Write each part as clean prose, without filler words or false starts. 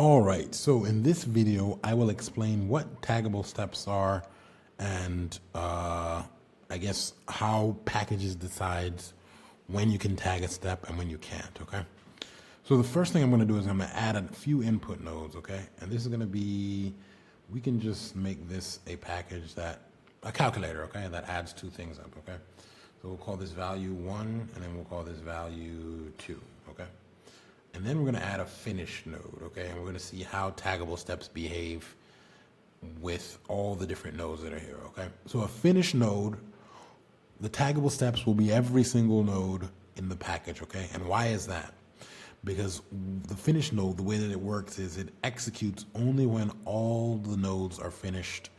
All right, so in this video, I will explain what taggable steps are and I guess how packages decides when you can tag a step and when you can't, okay? So the first thing I'm gonna do is I'm gonna add a few input nodes, okay? And this is gonna be, we can just make this a package a calculator, okay? That adds two things up, okay? So we'll call this value 1 and then we'll call this value 2, okay? And then we're going to add a finish node, okay? And we're going to see how taggable steps behave with all the different nodes that are here, okay? So a finish node, the taggable steps will be every single node in the package, okay? And why is that? Because the finish node, the way that it works is it executes only when all the nodes are finished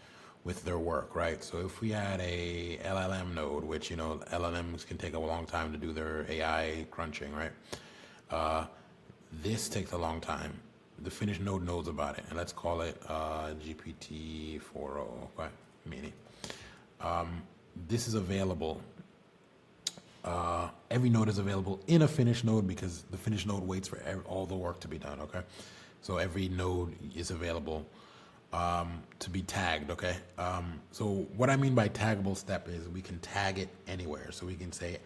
with their work, right? So if we add a LLM node, which, you know, LLMs can take a long time to do their AI crunching, right? This takes a long time. The finished node knows about it, and let's call it GPT-4o, okay? Meaning, this is available. Every node is available in a finished node because the finished node waits for all the work to be done, okay? So every node is available to be tagged, okay? So what I mean by taggable step is we can tag it anywhere. So we can say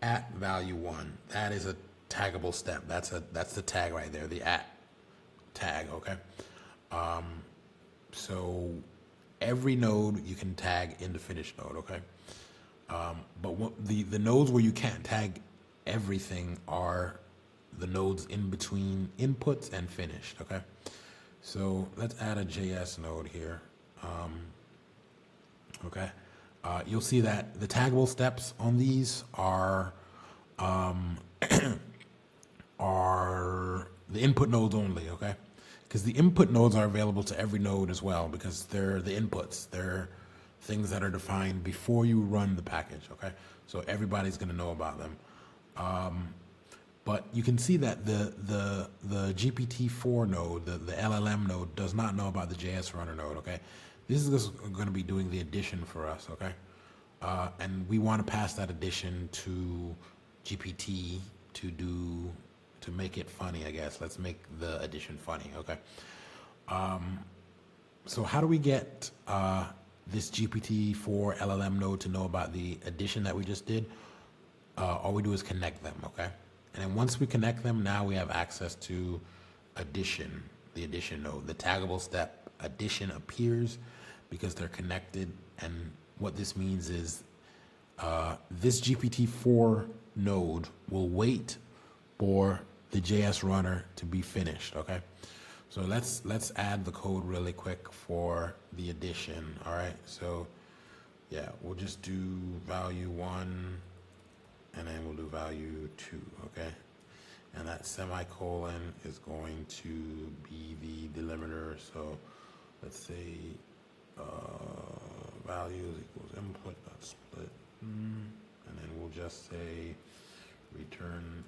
at value 1, that is a taggable step. That's the tag right there, the at tag, okay? So every node you can tag in the finished node, okay? But the nodes where you can't tag everything are the nodes in between inputs and finished, okay? So let's add a JS node here, okay? You'll see that the taggable steps on these are the input nodes only, okay? Because the input nodes are available to every node as well because they're the inputs. They're things that are defined before you run the package, okay? So everybody's gonna know about them. But you can see that the GPT-4 node, the LLM node, does not know about the JS runner node, okay? This is just gonna be doing the addition for us, okay? And we wanna pass that addition to GPT to make it funny, I guess. Let's make the addition funny, okay? So how do we get this GPT-4 LLM node to know about the addition that we just did? All we do is connect them, okay? And then once we connect them, now we have access to addition, the addition node. The taggable step addition appears because they're connected. And what this means is this GPT-4 node will wait for the JS runner to be finished, okay? So let's add the code really quick for the addition, all right? So yeah, we'll just do value 1 and then we'll do value 2, okay? And that semicolon is going to be the delimiter. So let's say values equals input dot split, and then we'll just say return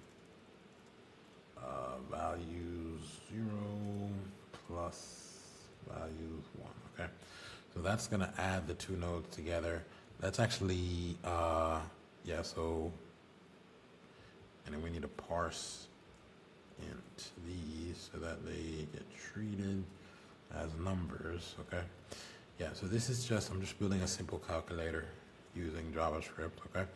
values 0 plus values 1, okay? So that's gonna add the two nodes together. That's actually, yeah, so, and then we need to parse int these so that they get treated as numbers, okay? Yeah, so this is just, I'm just building a simple calculator using JavaScript, okay?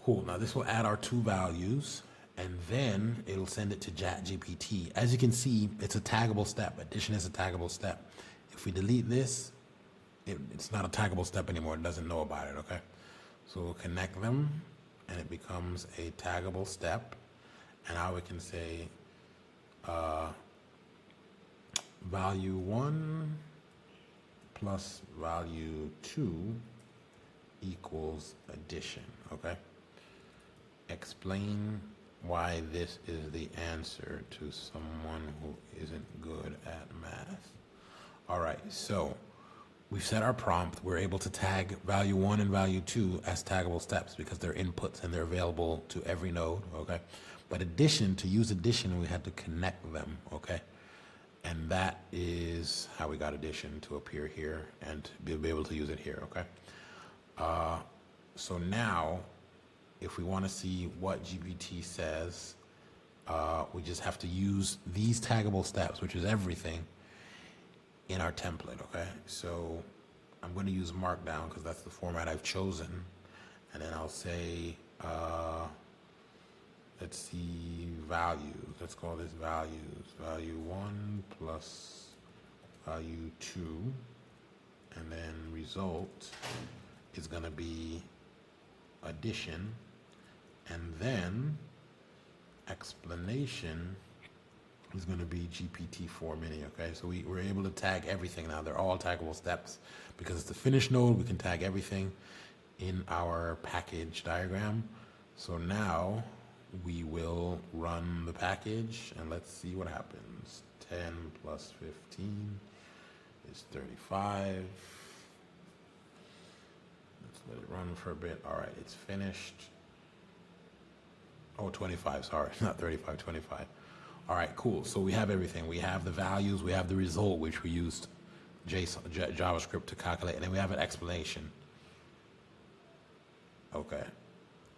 Cool, now this will add our two values and then it'll send it to ChatGPT. As you can see, it's a taggable step. Addition is a taggable step. If we delete this, it's not a taggable step anymore. It doesn't know about it, okay? So we'll connect them and it becomes a taggable step. And now we can say value 1 plus value 2 equals addition, okay? Explain why this is the answer to someone who isn't good at math. All right, so we've set our prompt. We're able to tag value 1 and value 2 as taggable steps because they're inputs and they're available to every node, okay? But addition, to use addition, we had to connect them, okay? And that is how we got addition to appear here and to be able to use it here, okay? So now, if we want to see what GPT says We just have to use these taggable steps, which is everything, in our template, okay? So I'm going to use Markdown because that's the format I've chosen. And then I'll say, let's see, values. Let's call this values. Value 1 plus value 2. And then result is going to be addition. And then explanation is going to be GPT-4 mini, okay? So we're able to tag everything now. They're all taggable steps. Because it's the finish node, we can tag everything in our package diagram. So now we will run the package and let's see what happens. 10 plus 15 is 35. Let's let it run for a bit. All right, it's finished. Oh, 25, sorry, not 35, 25. All right, cool. So we have everything. We have the values, we have the result, which we used JavaScript to calculate, and then we have an explanation. Okay.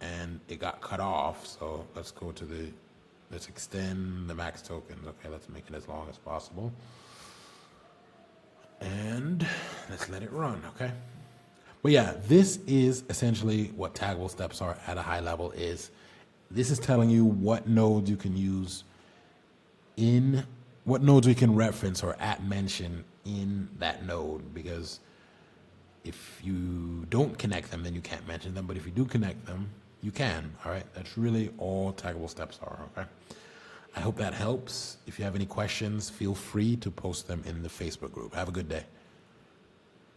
And it got cut off, so let's go to let's extend the max tokens. Okay, let's make it as long as possible. And let's let it run, okay? But yeah, this is essentially what taggable steps are at a high level is. This is telling you what nodes you can use what nodes we can reference or mention in that node, because if you don't connect them, then you can't mention them. But if you do connect them, you can, all right? That's really all taggable steps are, okay? I hope that helps. If you have any questions, feel free to post them in the Facebook group. Have a good day.